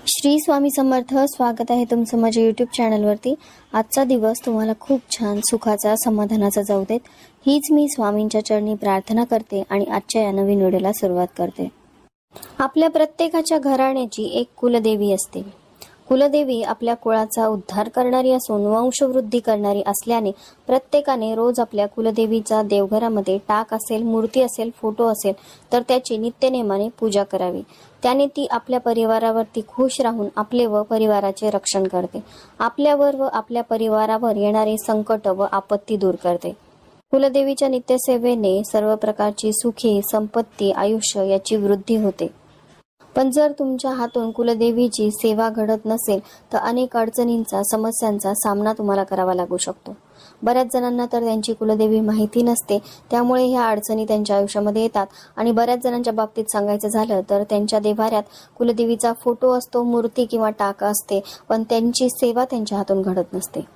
श्री स्वामी समर्थ. स्वागत आहे तुमचं माझ्या यूट्यूब चॅनलवरती. आजचा दिवस तुम्हाला खूप छान सुखाचा समाधानाचा जाऊ देत, हीच मी स्वामींच्या चरणी प्रार्थना करते आणि आजच्या या नवीन व्हिडिओला सुरुवात करते. आपल्या प्रत्येकाच्या घराण्याची एक कुलदेवी असते. कुलदेवी आपल्या कुळाचा उद्धार करणारी असून वंशवृद्धी करणारी असल्याने प्रत्येकाने रोज आपल्या कुलदेवीचा देवघरामध्ये टाक असेल, मूर्ती असेल, फोटो असेल तर त्याची नित्यनेमाने पूजा करावी. त्याने ती आपल्या परिवारावरती खुश राहून आपले व परिवाराचे रक्षण करते. आपल्यावर व आपल्या परिवारावर येणारे संकट व आपत्ती दूर करते. कुलदेवीच्या नित्यसेवेने सर्व प्रकारची सुखे, संपत्ती, आयुष्य याची वृद्धी होते. पण जर तुमच्या हातून कुलदेवीची सेवा घडत नसेल तर अनेक अडचणींचा, समस्यांचा सामना तुम्हाला करावा लागू शकतो. बऱ्याच जणांना तर त्यांची कुलदेवी माहिती नसते, त्यामुळे ह्या अडचणी त्यांच्या आयुष्यामध्ये येतात. आणि बऱ्याच जणांच्या बाबतीत सांगायचं झालं तर त्यांच्या देव्हाऱ्यात कुलदेवीचा फोटो असतो, मूर्ती किंवा टाक असते, पण त्यांची सेवा त्यांच्या हातून घडत नसते.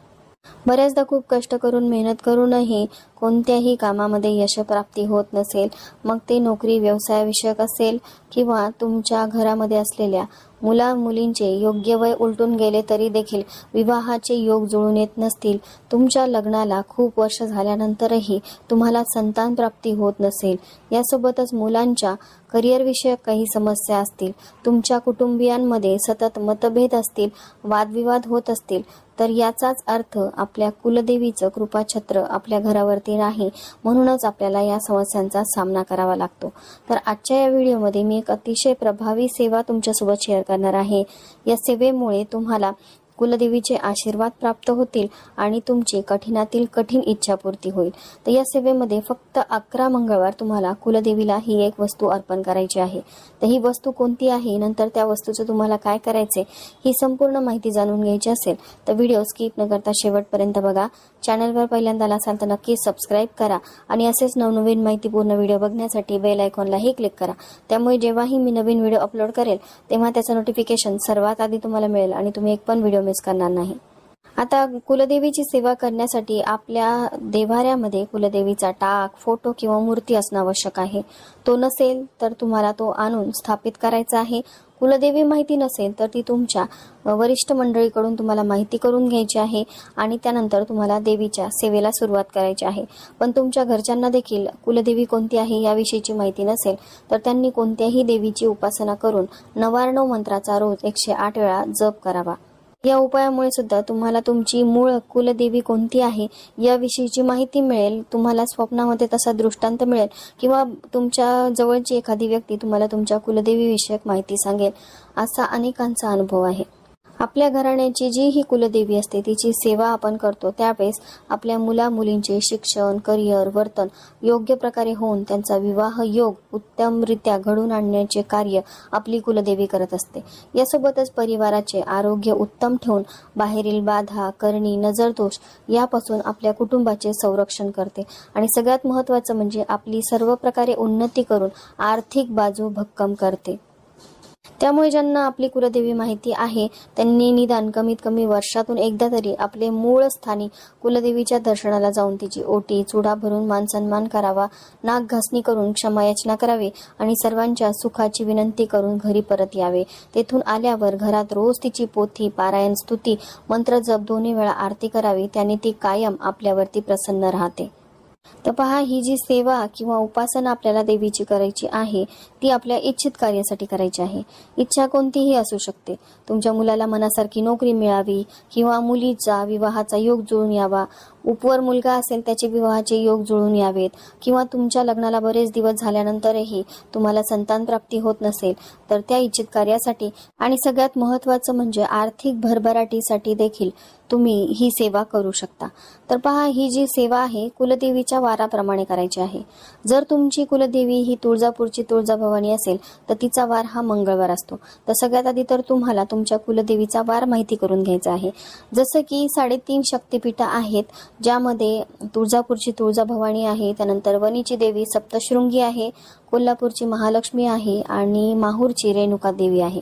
बऱ्याचदा खूप कष्ट करून, मेहनत करूनही कोणत्याही कामामध्ये यशप्राप्ती होत नसेल, मग ते नोकरी, व्यवसायाविषयक असेल किंवा तुमच्या घरामध्ये असलेल्या मुला मुलींचे योग्य वय उलटून गेले तरी देखील विवाहाचे योग जुळून येत नसतील, तुमच्या लग्नाला खूप वर्ष झाल्यानंतरही तुम्हाला संतान प्राप्ती होत नसेल, यासोबतच मुलांच्या करिअर विषयक काही समस्या असतील, तुमच्या कुटुंबियांमध्ये सतत मतभेद असतील, वादविवाद होत असतील, तर याचाच अर्थ आपल्या कुलदेवीचं कृपाछत्र आपल्या घरावरती नाही, म्हणूनच आपल्याला या समस्यांचा सामना करावा लागतो. तर आजच्या या व्हिडिओमध्ये मी एक अतिशय प्रभावी सेवा तुमच्यासोबत शेअर करणार आहे. या सेवेमुळे तुम्हाला कुलदेवीचे आशीर्वाद प्राप्त होतील आणि तुमची कठीणातील कठीण इच्छापूर्ती होईल. तर या सेवेमध्ये फक्त 11 मंगळवार तुम्हाला कुलदेवीला ही एक वस्तू अर्पण करायची आहे. तर ही वस्तू कोणती आहे, नंतर त्या वस्तूचं तुम्हाला काय करायचे, ही संपूर्ण माहिती जाणून घ्यायची असेल तर व्हिडिओ स्किप न करता शेवटपर्यंत बघा. चॅनलवर पहिल्यांदा आला असाल तर नक्की सबस्क्राईब करा आणि असेच नवनवीन माहितीपूर्ण व्हिडिओ बघण्यासाठी बेल आयकॉनलाही क्लिक करा. त्यामुळे जेव्हाही मी नवीन व्हिडिओ अपलोड करेल तेव्हा त्याचं नोटिफिकेशन सर्वात आधी तुम्हाला मिळेल आणि तुम्ही एक पण व्हिडिओ मिस करणार नाही. आता कुलदेवीची सेवा करण्यासाठी आपल्या देव्हाऱ्यामध्ये कुलदेवीचा टाक, फोटो किंवा मूर्ती असणं आवश्यक आहे. तो नसेल तर तुम्हाला तो आणून स्थापित करायचा आहे. कुलदेवी माहिती नसेल तर ती तुमच्या वरिष्ठ मंडळीकडून तुम्हाला माहिती करून घ्यायची आहे आणि त्यानंतर तुम्हाला देवीच्या सेवेला सुरुवात करायची आहे. पण तुमच्या घरच्यांना देखील कुलदेवी कोणती आहे याविषयीची माहिती नसेल तर त्यांनी कोणत्याही देवीची उपासना करून 99 मंत्राचा रोज 108 वेळा जप करावा. या उपायामुळे सुद्धा तुम्हाला तुमची मूळ कुलदेवी कोणती आहे याविषयीची माहिती मिळेल. तुम्हाला स्वप्नामध्ये तसा दृष्टांत मिळेल किंवा तुमच्या जवळची एखादी व्यक्ती तुम्हाला तुमच्या कुलदेवी विषयक माहिती सांगेल. असा अनेकांचा अनुभव आहे. आपल्या घराण्याची जी ही कुलदेवी असते तिची सेवा आपण करतो त्यावेळेस आपल्या मुला मुलींचे शिक्षण, करिअर, वर्तन योग्य प्रकारे होऊन त्यांचा विवाह योग उत्तमरित्या घडून आणण्याचे कार्य आपली कुलदेवी करत असते. यासोबतच परिवाराचे आरोग्य उत्तम ठेवून बाहेरील बाधा, करणी, नजरदोष यापासून आपल्या कुटुंबाचे संरक्षण करते आणि सगळ्यात महत्त्वाचं म्हणजे आपली सर्व प्रकारे उन्नती करून आर्थिक बाजू भक्कम करते. त्यामुळे ज्यांना आपली कुलदेवी माहिती आहे त्यांनी निदान कमीत कमी वर्षातून एकदा तरी आपले मूळ स्थानी कुलदेवीच्या दर्शनाला जाऊन तिची ओटी, चुडा भरून मानसन्मान करावा, नाक घासणी करून क्षमायाचना करावी आणि सर्वांच्या सुखाची विनंती करून घरी परत यावे. तेथून आल्यावर घरात रोज तिची पोथी, पारायण, स्तुती, मंत्र जप 2 वेळा आरती करावी. त्याने ती कायम आपल्यावरती प्रसन्न राहते. तर पहा, ही जी सेवा किंवा उपासना आपल्याला देवीची करायची आहे ती आपल्या इच्छित कार्यासाठी करायची आहे. इच्छा कोणतीही असू शकते. तुमच्या मुलाला मनासारखी नोकरी मिळावी किंवा मुलीचा विवाहाचा योग जुळून यावा, उपवर मुलगा असेल त्याचे विवाहाचे योग जुळून यावेत किंवा तुमच्या लग्नाला बरेच दिवस झाल्यानंतरही तुम्हाला संतान प्राप्ती होत नसेल तर त्या इच्छित कार्यासाठी आणि सगळ्यात महत्त्वाचं म्हणजे आर्थिक भरभराटीसाठी देखील तुम्ही ही सेवा करू शकता. तर पहा, ही जी सेवा आहे कुलदेवीच्या वाराप्रमाणे करायची आहे. जर तुमची कुलदेवी ही तुळजापूरची तुळजाभवानी असेल तर तिचा वार हा मंगळवार असतो. तर सगळ्यात आधी तर तुम्हाला तुमच्या कुलदेवीचा वार माहिती करून घ्यायचा आहे. जसं की 3.5 शक्तिपीठ आहेत ज्यामध्ये तुळजापूरची तुळजाभवानी आहे, त्यानंतर वणीची देवी सप्तशृंगी आहे, कोल्हापूरची महालक्ष्मी आहे आणि माहूरची रेणुका देवी आहे.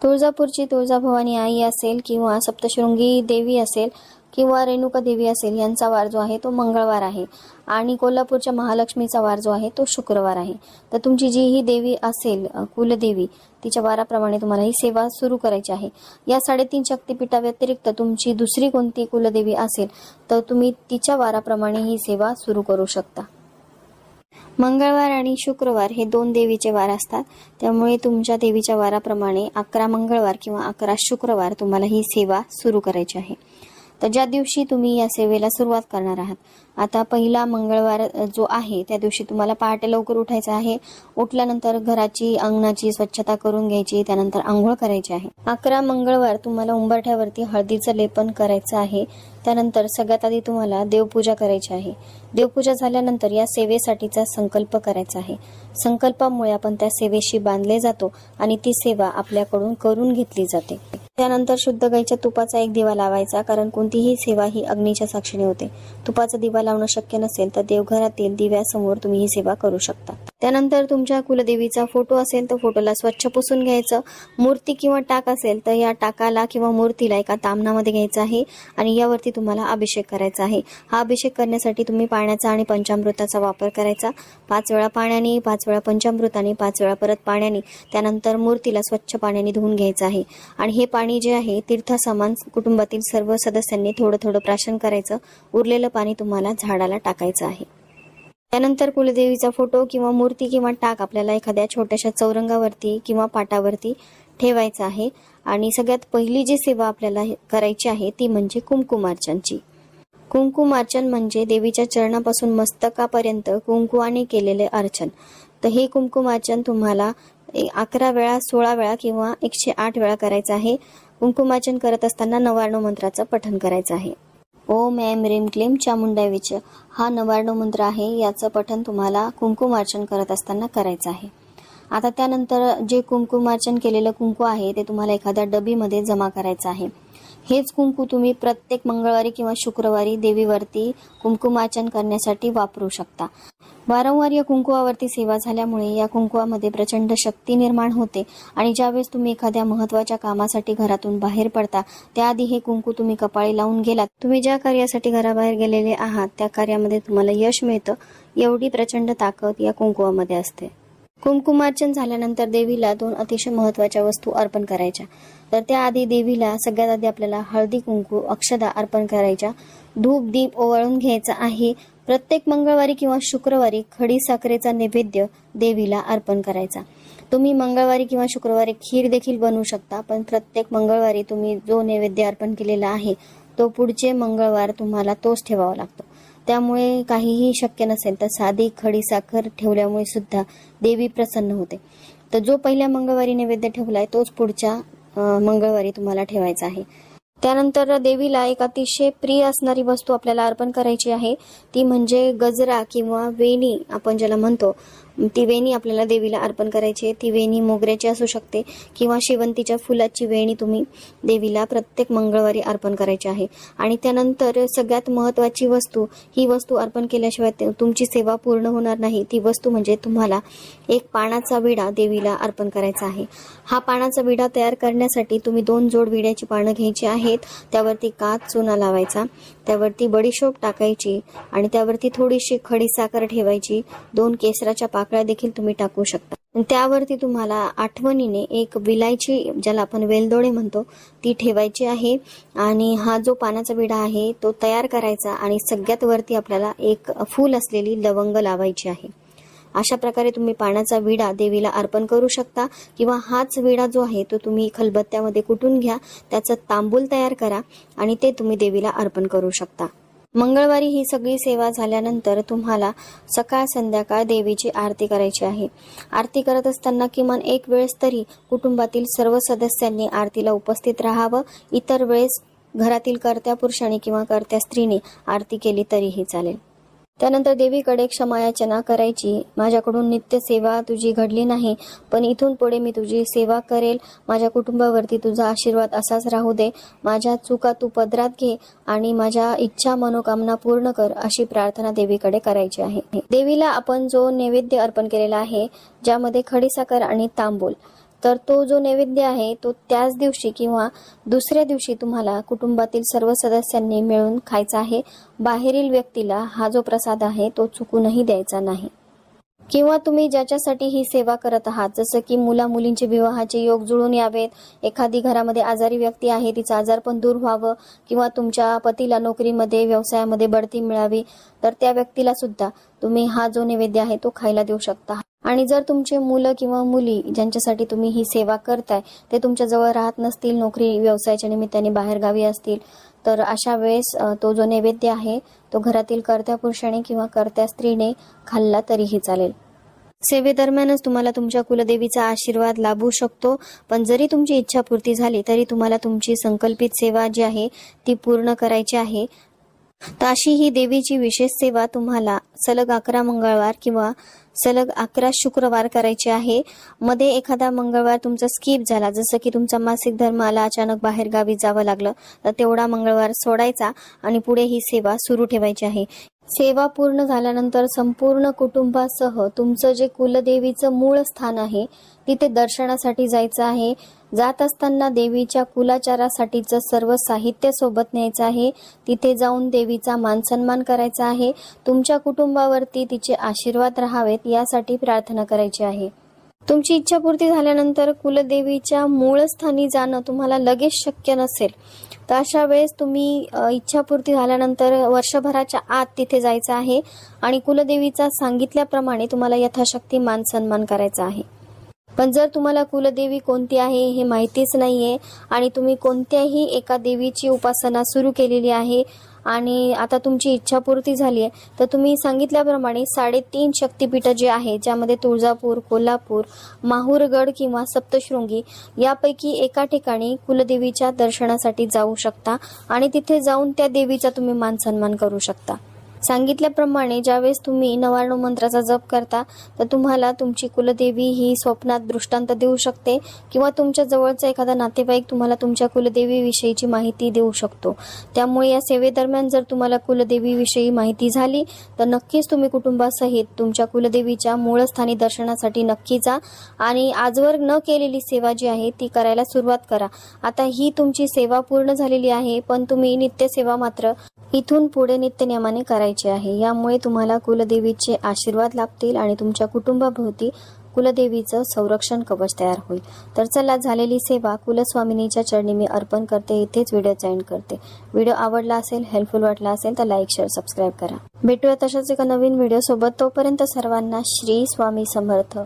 तुळजापूरची तुळजाभवानी आई असेल किंवा सप्तशृंगी देवी असेल किंवा रेणुका देवी असेल यांचा वार जो आहे तो मंगळवार आहे आणि कोल्हापूरच्या महालक्ष्मीचा वार जो आहे तो शुक्रवार आहे. तर तुमची जी ही देवी असेल कुलदेवी तिच्या वाराप्रमाणे तुम्हाला ही सेवा सुरू करायची आहे. या 3.5 शक्तिपीठा व्यतिरिक्त तुमची दुसरी कोणती कुलदेवी असेल तर तुम्ही तिच्या वाराप्रमाणे ही सेवा सुरू करू शकता. मंगळवार आणि शुक्रवार हे 2 देवीचे वार असतात, त्यामुळे तुमच्या देवीच्या वाराप्रमाणे 11 मंगळवार किंवा 11 शुक्रवार तुम्हाला ही सेवा सुरू करायची आहे. तर ज्या दिवशी तुम्ही या सेवेला सुरुवात करणार आहात, आता पहिला मंगळवार जो आहे त्या दिवशी तुम्हाला पहाटे लवकर उठायचं आहे. उठल्यानंतर घराची अंगणाची स्वच्छता करून घ्यायची, त्यानंतर आंघोळ करायची आहे. 11 मंगळवार तुम्हाला उंबरठ्यावरती हळदीचं लेपन करायचं आहे. त्यानंतर सगळ्यात आधी तुम्हाला देवपूजा करायची आहे. देवपूजा झाल्यानंतर या सेवेसाठीचा संकल्प करायचा आहे. संकल्पामुळे आपण त्या सेवेशी बांधले जातो आणि ती सेवा आपल्याकडून करून घेतली जाते. त्यानंतर शुद्ध गाईच्या तुपाचा एक दिवा लावायचा, कारण कोणतीही सेवा ही अग्नीच्या साक्षीने होते. तुपाचा दिवा लावणं शक्य नसेल तर देवघरातील दिव्यासमोर तुम्ही ही सेवा करू शकता. त्यानंतर तुमच्या कुलदेवीचा फोटो असेल तर फोटोला स्वच्छ पुसून घ्यायचं. मूर्ती किंवा टाक असेल तर या टाकाला किंवा मूर्तीला एका तामणामध्ये घ्यायचं आहे आणि यावरती तुम्हाला अभिषेक करायचा आहे. हा अभिषेक करण्यासाठी तुम्ही पाण्याचा आणि पंचामृताचा वापर करायचा. 5 वेळा पाण्याने, 5 वेळा पंचामृताने, 5 वेळा परत पाण्याने, त्यानंतर मूर्तीला स्वच्छ पाण्याने धुवून घ्यायचं आहे. आणि हे पाणी जे आहे तीर्थासमान कुटुंबातील सर्व सदस्यांनी थोडं थोडं प्राशन करायचं. उरलेलं पाणी तुम्हाला झाडाला टाकायचं आहे. त्यानंतर कुलदेवीचा फोटो किंवा मूर्ती किंवा टाक आपल्याला एखाद्या छोट्याशा चौरंगावरती किंवा पाटावरती ठेवायचा आहे. आणि सगळ्यात पहिली जी सेवा आपल्याला करायची आहे ती म्हणजे कुंकुमार्चनची. कुंकुमार्चन म्हणजे देवीच्या चरणापासून मस्तकापर्यंत कुंकुवाने केलेले अर्चन. तर हे कुंकुमार्चन तुम्हाला 11 वेळा, 16 वेळा किंवा 108 वेळा करायचं आहे. कुंकुमार्चन करत असताना नवार्णव मंत्राचं पठण करायचं आहे. ओम ऐं ह्रीं क्लीं चामुंडाय विच हा नवार्णव मंत्र आहे. याचं पठण तुम्हाला कुंकुमार्चन करत असताना करायचं आहे. आता त्यानंतर जे कुंकुमार्चन केलेलं कुंकू आहे ते तुम्हाला एखाद्या डबीमध्ये जमा करायचं आहे. हेच कुंकू तुम्ही प्रत्येक मंगळवारी किंवा शुक्रवारी देवीवरती कुंकुमार्चन करण्यासाठी वापरू शकता. वारंवार या कुंकुवावरती सेवा झाल्यामुळे या कुंकुवामध्ये प्रचंड शक्ती निर्माण होते आणि ज्यावेळेस तुम्ही एखाद्या महत्त्वाच्या कामासाठी घरातून बाहेर पडता त्याआधी हे कुंकू तुम्ही कपाळी लावून गेलात, तुम्ही ज्या कार्यासाठी घराबाहेर गेलेले आहात त्या कार्यामध्ये तुम्हाला यश मिळतं. एवढी प्रचंड ताकद या कुंकुवामध्ये असते. कुंकुमार्चन झाल्यानंतर देवीला 2 अतिशय महत्त्वाच्या वस्तू अर्पण करायच्या. तर त्याआधी देवीला सगळ्यात आधी आपल्याला हळदी कुंकू अक्षदा अर्पण करायच्या. धूप दीप ओवाळून घ्यायचा आहे. प्रत्येक मंगळवारी किंवा शुक्रवारी खडी साखरेचा नैवेद्य देवीला अर्पण करायचा. तुम्ही मंगळवारी किंवा शुक्रवारी खीर देखील बनवू शकता, पण प्रत्येक मंगळवारी तुम्ही जो नैवेद्य अर्पण केलेला आहे तो पुढचे मंगळवार तुम्हाला तोच ठेवावा लागतो. त्यामुळे काहीही शक्य नसेल तर साधी खडी साखर ठेवल्यामुळे सुद्धा देवी प्रसन्न होते. तर जो पहिल्या मंगळवारी नैवेद्य ठेवलाय तोच पुढच्या मंगळवारी तुम्हाला ठेवायचा आहे. त्यानंतर देवीला एक अतिशय प्रिय असणारी वस्तू आपल्याला अर्पण करायची आहे. ती म्हणजे गजरा किंवा वेणी आपण ज्याला म्हणतो, ती वेणी आपल्याला देवीला अर्पण करायची आहे. ती वेणी मोगऱ्याची असू शकते किंवा शेवंतीच्या फुलाची वेणी तुम्ही देवीला प्रत्येक मंगळवारी अर्पण करायची आहे. आणि त्यानंतर सगळ्यात महत्त्वाची वस्तू, ही वस्तू अर्पण केल्याशिवाय तुमची सेवा पूर्ण होणार नाही. ती वस्तू म्हणजे तुम्हाला एक पानाचा विडा देवीला अर्पण करायचा आहे. हा पानाचा विडा तयार करण्यासाठी तुम्ही 2 जोड विड्याची पानं घ्यायची आहेत. त्यावरती काच चुना लावायचा, त्यावरती बडीशोप टाकायची आणि त्यावरती थोडीशी खडी साखर ठेवायची. 2 केसराच्या पाकळ्या देखील तुम्ही टाकू शकता. त्यावरती तुम्हाला आठवणीने एक विलायची, ज्याला आपण वेलदोडे म्हणतो, ती ठेवायची आहे. आणि हा जो पानाचा विडा आहे तो तयार करायचा आणि सगळ्यात वरती आपल्याला एक फूल असलेली लवंग लावायची आहे. अशा प्रकारे तुम्ही पानाचा विडा देवीला अर्पण करू शकता. किंवा हाच विडा जो आहे तो तुम्ही खलबत्त्यामध्ये कुटून घ्या, त्याचं तांबूल तयार करा आणि ते तुम्ही देवीला अर्पण करू शकता. मंगळवारी ही सगळी सेवा झाल्यानंतर तुम्हाला सकाळ संध्याकाळ देवीची आरती करायची आहे. आरती करत असताना किमान एक वेळेस तरी कुटुंबातील सर्व सदस्यांनी आरतीला उपस्थित राहावं. इतर वेळेस घरातील कर्त्या पुरुषाने किंवा कर्त्या स्त्रीने आरती केली तरीही चालेल. त्यानंतर देवीकडे क्षमायाचना करायची. माझ्याकडून नित्य सेवा तुझी घडली नाही, पण इथून पुढे मी तुझी सेवा करेल. माझ्या कुटुंबावरती तुझा आशीर्वाद असाच राहू दे. माझ्या चुका तू पदरात घे आणि माझ्या इच्छा मनोकामना पूर्ण कर, अशी प्रार्थना देवीकडे करायची आहे. देवीला आपण जो नैवेद्य अर्पण केलेला आहे, ज्यामध्ये खडीसाखर आणि तांबूल, तर तो जो नैवेद्य आहे तो त्याच दिवशी किंवा दुसऱ्या दिवशी तुम्हाला कुटुंबातील सर्व सदस्यांनी मिळून खायचा आहे. बाहेरील व्यक्तीला हा जो प्रसाद आहे तो चुकूनही द्यायचा नाही. किंवा तुम्ही ज्याच्यासाठी ही सेवा करत आहात, जसं की मुला मुलींचे विवाहाचे योग जुळून यावेत, एखादी घरामध्ये आजारी व्यक्ती आहे तिचं आजारपण दूर व्हावं, किंवा तुमच्या पतीला नोकरीमध्ये व्यवसायामध्ये बढती मिळावी, तर त्या व्यक्तीला सुद्धा तुम्ही हा जो नैवेद्य आहे तो खायला देऊ शकता. आणि जर तुमचे मुलं किंवा मुली ज्यांच्यासाठी तुम्ही ही सेवा करताय ते तुमच्या जवळ राहत नसतील, नोकरी व्यवसायाच्या निमित्ताने बाहेर गावी असतील, तर अशा वेळेस तो जो नैवेद्य आहे तो घरातील कर्त्या पुरुषाने किंवा कर्त्या स्त्रीने खाल्ला तरीही चालेल. सेवेदरम्यानच तुम्हाला तुमच्या कुलदेवीचा आशीर्वाद लाभू शकतो. पण जरी तुमची इच्छापूर्ती झाली तरी तुम्हाला तुमची संकल्पित सेवा जी आहे ती पूर्ण करायची आहे. तर अशी ही देवीची विशेष सेवा तुम्हाला सलग 11 मंगळवार किंवा सलग 11 शुक्रवार करायचे आहे. मध्ये एखादा मंगळवार तुमचा स्किप झाला, जसं की तुमचा मासिक धर्म आला, अचानक बाहेर गावी जावं लागलं, तर तेवढा मंगळवार सोडायचा आणि पुढे ही सेवा सुरू ठेवायची आहे. सेवा पूर्ण झाल्यानंतर संपूर्ण कुटुंबासह तुमचं जे कुलदेवीचं मूळ स्थान आहे तिथे दर्शनासाठी जायचं आहे. जात असताना देवीच्या कुलाचारासाठीचं सर्व साहित्य सोबत न्यायचं आहे. तिथे जाऊन देवीचा मानसन्मान करायचा आहे. तुमच्या कुटुंबावरती तिचे आशीर्वाद राहावेत यासाठी प्रार्थना करायची आहे. तुमची इच्छापूर्ती झाल्यानंतर कुलदेवीच्या मूळ स्थानी जाणं तुम्हाला लगेच शक्य नसेल, तर अशा वेळेस तुम्ही इच्छापूर्ती झाल्यानंतर वर्षभराच्या आत तिथे जायचं आहे आणि कुलदेवीचा सांगितल्याप्रमाणे तुम्हाला यथाशक्ती मान सन्मान करायचा आहे. पण जर तुम्हाला कुलदेवी कोणती आहे हे माहितीच नाहीये आणि तुम्ही कोणत्याही एका देवीची उपासना सुरू केलेली आहे आणि आता तुमची इच्छापूर्ती झाली आहे, तर तुम्ही सांगितल्याप्रमाणे 3.5 शक्तिपीठ जे आहे, ज्यामध्ये तुळजापूर, कोल्हापूर, माहूरगड किंवा सप्तशृंगी यापैकी एका ठिकाणी कुलदेवीच्या दर्शनासाठी जाऊ शकता आणि तिथे जाऊन त्या देवीचा तुम्ही मान सन्मान करू शकता. सांगितल्याप्रमाणे ज्यावेळेस तुम्ही 99 मंत्राचा जप करता तर तुम्हाला तुमची कुलदेवी ही स्वप्नात दृष्टांत देऊ शकते किंवा तुमच्या जवळचा एखादा नातेवाईक तुम्हाला तुमच्या कुलदेवी विषयीची माहिती देऊ शकतो. त्यामुळे या सेवेदरम्यान जर तुम्हाला कुलदेवी विषयी माहिती झाली तर नक्कीच तुम्ही कुटुंबासहित तुमच्या कुलदेवीच्या मूळ स्थानी दर्शनासाठी नक्की जा आणि आजवर न केलेली सेवा जी आहे ती करायला सुरुवात करा. आता ही तुमची सेवा पूर्ण झालेली आहे, पण तुम्ही नित्यसेवा मात्र इथून पुढे नित्यनियमाने करायचे आहे. यामुळे तुम्हाला कुलदेवीचे आशीर्वाद लाभतील आणि तुमच्या कुटुंबाभोवती कुलदेवीचं संरक्षण कवच तयार होईल. तर चला, झालेली सेवा कुलस्वामिनीच्या चरणी मी अर्पण करते. इथेच व्हिडिओ एंड करते. व्हिडिओ आवडला असेल, हेल्पफुल वाटला असेल तर लाईक, शेअर, सबस्क्राईब करा. भेटूया तशाच एका नवीन व्हिडिओ सोबत. तोपर्यंत सर्वांना श्री स्वामी समर्थ.